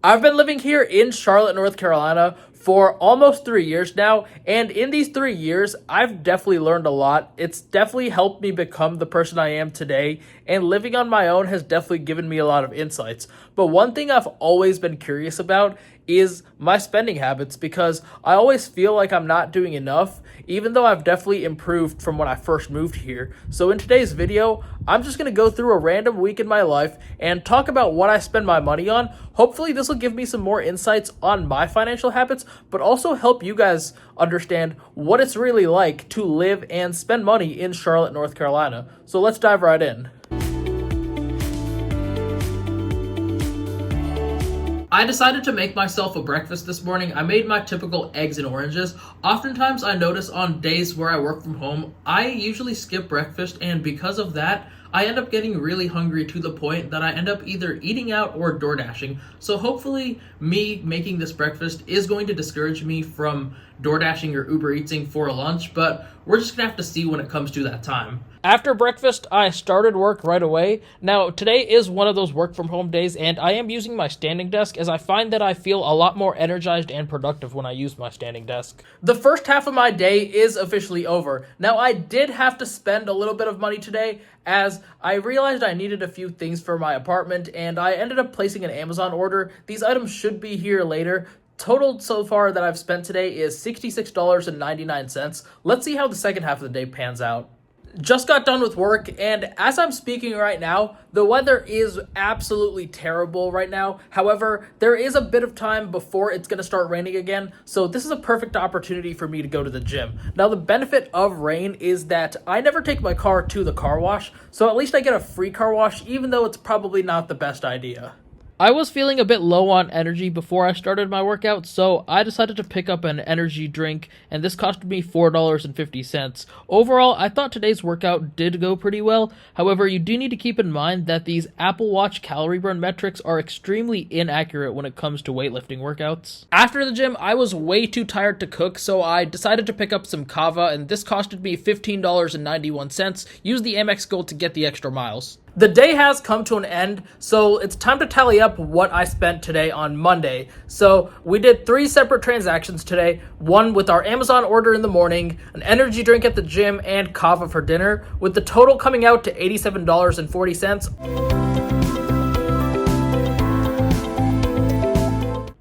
I've been living here in Charlotte, North Carolina for almost 3 years now, and in these 3 years, I've definitely learned a lot. It's definitely helped me become the person I am today, and living on my own has definitely given me a lot of insights. But one thing I've always been curious about is my spending habits because I always feel like I'm not doing enough, even though I've definitely improved from when I first moved here. So in today's video, I'm just going to go through a random week in my life and talk about what I spend my money on. Hopefully this will give me some more insights on my financial habits, but also help you guys understand what it's really like to live and spend money in Charlotte, North Carolina. So let's dive right in. I decided to make myself a breakfast this morning. I made my typical eggs and oranges. Oftentimes I notice on days where I work from home, I usually skip breakfast, and because of that, I end up getting really hungry to the point that I end up either eating out or door dashing. So hopefully me making this breakfast is going to discourage me from door dashing or Uber Eatsing for lunch, but we're just gonna have to see when it comes to that time. After breakfast, I started work right away. Now, today is one of those work from home days, and I am using my standing desk as I find that I feel a lot more energized and productive when I use my standing desk. The first half of my day is officially over. Now, I did have to spend a little bit of money today as I realized I needed a few things for my apartment, and I ended up placing an Amazon order. These items should be here later. Total so far that I've spent today is $66.99. Let's see how the second half of the day pans out. Just got done with work, and as I'm speaking right now, the weather is absolutely terrible right now. However, there is a bit of time before it's going to start raining again, so this is a perfect opportunity for me to go to the gym. Now, the benefit of rain is that I never take my car to the car wash, so at least I get a free car wash, even though it's probably not the best idea. I was feeling a bit low on energy before I started my workout, so I decided to pick up an energy drink, and this cost me $4.50. Overall, I thought today's workout did go pretty well. However, you do need to keep in mind that these Apple Watch calorie burn metrics are extremely inaccurate when it comes to weightlifting workouts. After the gym, I was way too tired to cook, so I decided to pick up some kava, and this costed me $15.91. Use the Amex Gold to get the extra miles. The day has come to an end, so it's time to tally up what I spent today on Monday. So we did 3 separate transactions today, one with our Amazon order in the morning, an energy drink at the gym, and kava for dinner, with the total coming out to $87.40.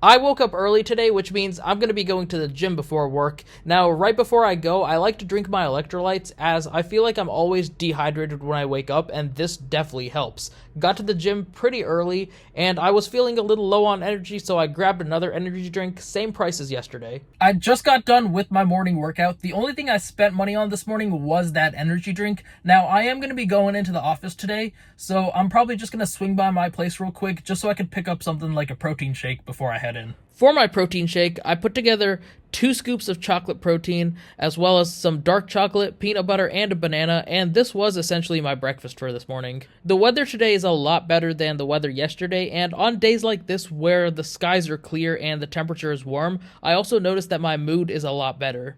I woke up early today, which means I'm going to be going to the gym before work. Now, right before I go, I like to drink my electrolytes as I feel like I'm always dehydrated when I wake up, and this definitely helps. Got to the gym pretty early, and I was feeling a little low on energy, so I grabbed another energy drink, same price as yesterday. I just got done with my morning workout. The only thing I spent money on this morning was that energy drink. Now, I am going to be going into the office today, so I'm probably just going to swing by my place real quick just so I can pick up something like a protein shake before I head in. For my protein shake, I put together 2 scoops of chocolate protein, as well as some dark chocolate, peanut butter, and a banana, and this was essentially my breakfast for this morning. The weather today is a lot better than the weather yesterday, and on days like this where the skies are clear and the temperature is warm, I also noticed that my mood is a lot better.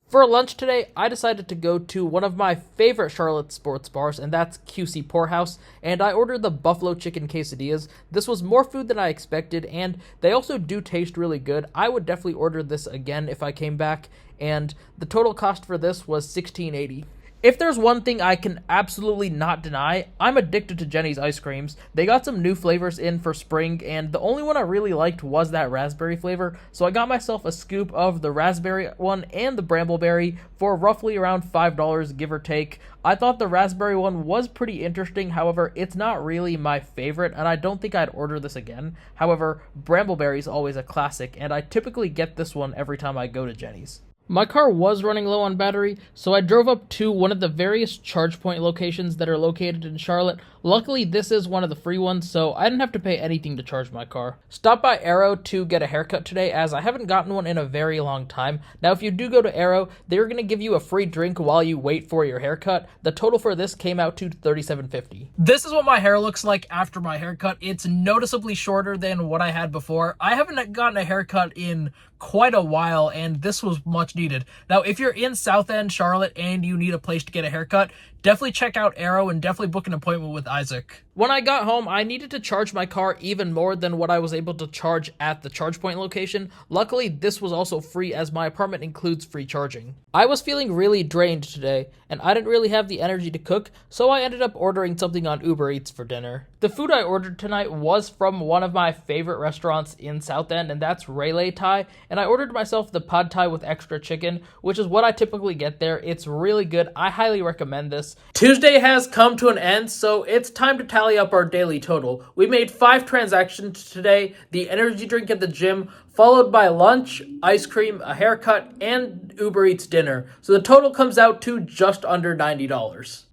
For lunch today, I decided to go to one of my favorite Charlotte sports bars, and that's QC Pourhouse, and I ordered the buffalo chicken quesadillas. This was more food than I expected, and they also do taste really good. I would definitely order this again if I came back, and the total cost for this was $16.80. If there's one thing I can absolutely not deny, I'm addicted to Jenny's ice creams. They got some new flavors in for spring, and the only one I really liked was that raspberry flavor, so I got myself a scoop of the raspberry one and the brambleberry for roughly around $5, give or take. I thought the raspberry one was pretty interesting, however, it's not really my favorite, and I don't think I'd order this again. However, brambleberry is always a classic, and I typically get this one every time I go to Jenny's. My car was running low on battery, so I drove up to one of the various charge point locations that are located in Charlotte. Luckily, this is one of the free ones, so I didn't have to pay anything to charge my car. Stopped by Arrow to get a haircut today, as I haven't gotten one in a very long time. Now, if you do go to Arrow, they're going to give you a free drink while you wait for your haircut. The total for this came out to $37.50. This is what my hair looks like after my haircut. It's noticeably shorter than what I had before. I haven't gotten a haircut in quite a while, and this was much needed. Now, if you're in South End, Charlotte, and you need a place to get a haircut, definitely check out Arrow and definitely book an appointment with Isaac. When I got home, I needed to charge my car even more than what I was able to charge at the charge point location. Luckily, this was also free as my apartment includes free charging. I was feeling really drained today, and I didn't really have the energy to cook, so I ended up ordering something on Uber Eats for dinner. The food I ordered tonight was from one of my favorite restaurants in South End, and that's Rayleigh Thai, and I ordered myself the pad thai with extra chicken, which is what I typically get there. It's really good. I highly recommend this. Tuesday has come to an end, so it's time to tally up our daily total. We made 5 transactions today, the energy drink at the gym, followed by lunch, ice cream, a haircut, and Uber Eats dinner. So the total comes out to just under $90.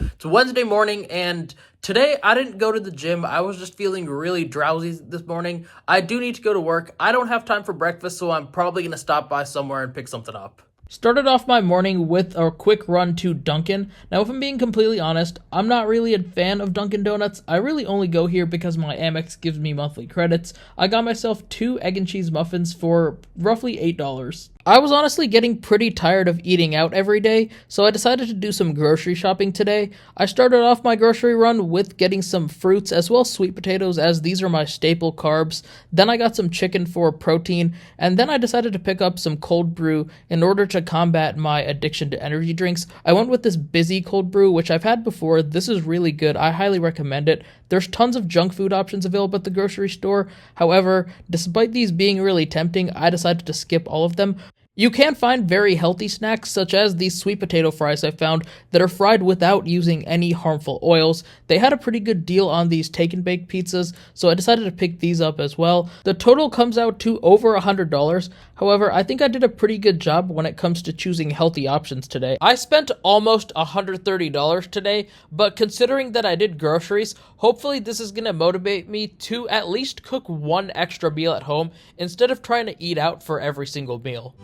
It's Wednesday morning, and today I didn't go to the gym. I was just feeling really drowsy this morning. I do need to go to work. I don't have time for breakfast, so I'm probably going to stop by somewhere and pick something up. Started off my morning with a quick run to Dunkin'. Now, if I'm being completely honest, I'm not really a fan of Dunkin' Donuts. I really only go here because my Amex gives me monthly credits. I got myself 2 egg and cheese muffins for roughly $8. I was honestly getting pretty tired of eating out every day, so I decided to do some grocery shopping today. I started off my grocery run with getting some fruits as well as sweet potatoes, as these are my staple carbs. Then I got some chicken for protein, and then I decided to pick up some cold brew in order to combat my addiction to energy drinks. I went with this Busy cold brew, which I've had before. This is really good. I highly recommend it. There's tons of junk food options available at the grocery store. However, despite these being really tempting, I decided to skip all of them. You can find very healthy snacks, such as these sweet potato fries I found that are fried without using any harmful oils. They had a pretty good deal on these take and bake pizzas, so I decided to pick these up as well. The total comes out to over $100. However, I think I did a pretty good job when it comes to choosing healthy options today. I spent almost $130 today, but considering that I did groceries, hopefully this is going to motivate me to at least cook one extra meal at home instead of trying to eat out for every single meal.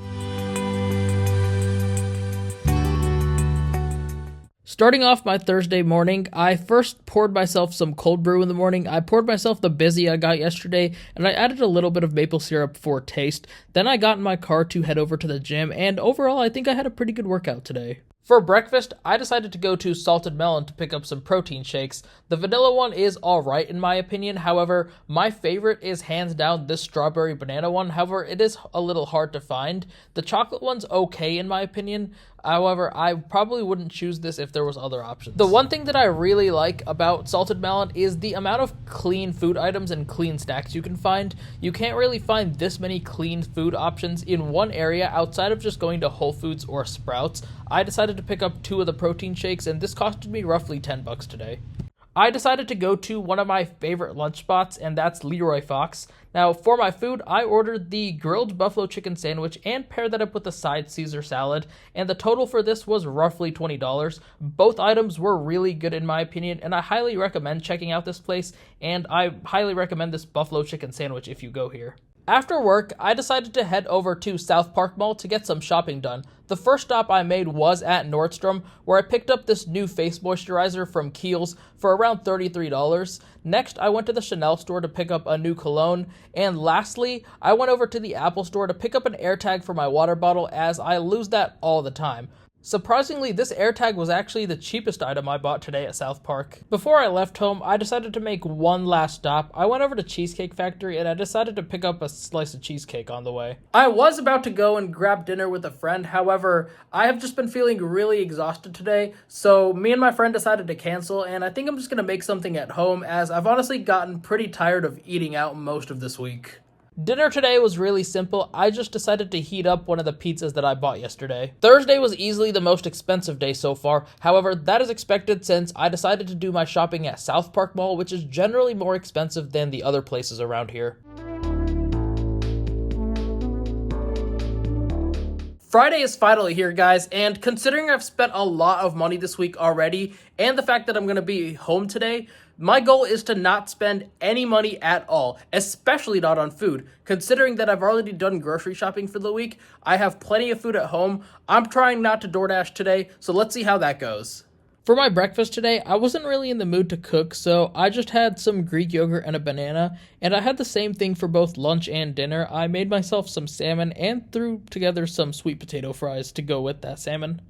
Starting off my Thursday morning, I first poured myself some cold brew in the morning. I poured myself the Busy I got yesterday, and I added a little bit of maple syrup for taste. Then I got in my car to head over to the gym, and overall, I think I had a pretty good workout today. For breakfast, I decided to go to Salted Melon to pick up some protein shakes. The vanilla one is alright in my opinion, however, my favorite is hands down this strawberry banana one. However, it is a little hard to find. The chocolate one's okay in my opinion. However, I probably wouldn't choose this if there was other options. The one thing that I really like about Salted Melon is the amount of clean food items and clean snacks you can find. You can't really find this many clean food options in one area outside of just going to Whole Foods or Sprouts. I decided to pick up 2 of the protein shakes, and this costed me roughly $10 today. I decided to go to one of my favorite lunch spots, and that's Leroy Fox. Now, for my food, I ordered the grilled buffalo chicken sandwich and paired that up with a side Caesar salad, and the total for this was roughly $20. Both items were really good in my opinion, and I highly recommend checking out this place, and I highly recommend this buffalo chicken sandwich if you go here. After work, I decided to head over to South Park Mall to get some shopping done. The first stop I made was at Nordstrom, where I picked up this new face moisturizer from Kiehl's for around $33. Next, I went to the Chanel store to pick up a new cologne. And lastly, I went over to the Apple store to pick up an AirTag for my water bottle, as I lose that all the time. Surprisingly, this AirTag was actually the cheapest item I bought today at South Park. Before I left home, I decided to make one last stop. I went over to Cheesecake Factory and I decided to pick up a slice of cheesecake on the way. I was about to go and grab dinner with a friend, however, I have just been feeling really exhausted today, so me and my friend decided to cancel, and I think I'm just going to make something at home, as I've honestly gotten pretty tired of eating out most of this week. Dinner today was really simple. I just decided to heat up one of the pizzas that I bought yesterday. Thursday was easily the most expensive day so far. However, that is expected since I decided to do my shopping at South Park Mall, which is generally more expensive than the other places around here. Friday is finally here, guys, and considering I've spent a lot of money this week already, and the fact that I'm going to be home today, my goal is to not spend any money at all, especially not on food. Considering that I've already done grocery shopping for the week, I have plenty of food at home. I'm trying not to DoorDash today, so let's see how that goes. For my breakfast today, I wasn't really in the mood to cook, so I just had some Greek yogurt and a banana, and I had the same thing for both lunch and dinner. I made myself some salmon and threw together some sweet potato fries to go with that salmon.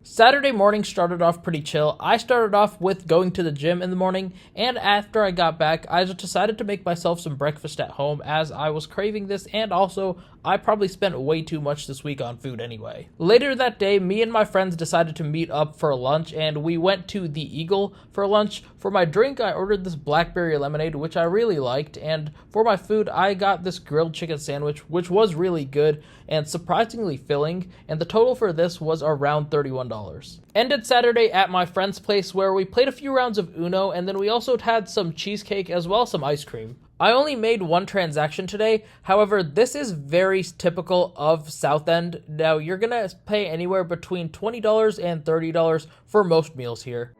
Saturday morning started off pretty chill. I started off with going to the gym in the morning, and after I got back, I just decided to make myself some breakfast at home as I was craving this, and also I probably spent way too much this week on food anyway. Later that day, me and my friends decided to meet up for lunch, and we went to the Eagle for lunch. For my drink, I ordered this blackberry lemonade, which I really liked, and for my food, I got this grilled chicken sandwich, which was really good and surprisingly filling, and the total for this was around $31. Ended Saturday at my friend's place where we played a few rounds of Uno, and then we also had some cheesecake as well as some ice cream. I only made one transaction today, however, this is very typical of South End. Now, you're gonna pay anywhere between $20 and $30 for most meals here.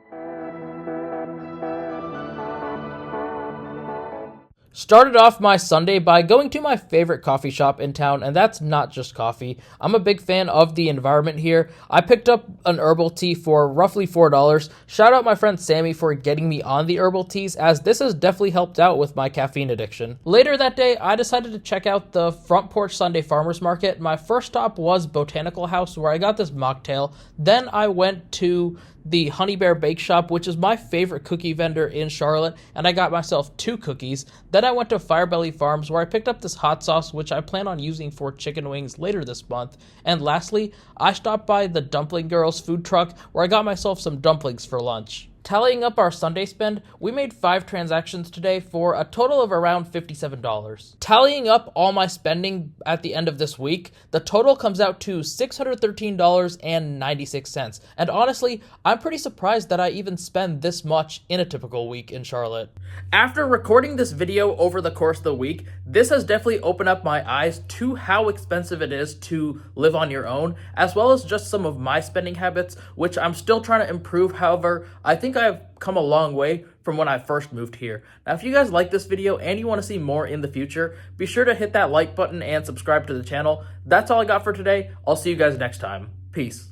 Started off my Sunday by going to my favorite coffee shop in town, and that's not just coffee. I'm a big fan of the environment here. I picked up an herbal tea for roughly $4. Shout out my friend Sammy for getting me on the herbal teas, as this has definitely helped out with my caffeine addiction. Later that day, I decided to check out the Front Porch Sunday Farmers Market. My first stop was Botanical House, where I got this mocktail. Then I went to the Honeybear Bake Shop, which is my favorite cookie vendor in Charlotte, and I got myself 2 cookies. Then I went to Firebelly Farms, where I picked up this hot sauce, which I plan on using for chicken wings later this month. And lastly, I stopped by the Dumpling Girls food truck, where I got myself some dumplings for lunch. Tallying up our Sunday spend, we made 5 transactions today for a total of around $57. Tallying up all my spending at the end of this week, the total comes out to $613.96. And honestly, I'm pretty surprised that I even spend this much in a typical week in Charlotte. After recording this video over the course of the week, this has definitely opened up my eyes to how expensive it is to live on your own, as well as just some of my spending habits, which I'm still trying to improve. However, I think I've come a long way from when I first moved here. Now, if you guys like this video and you want to see more in the future, be sure to hit that like button and subscribe to the channel. That's all I got for today. I'll see you guys next time. Peace.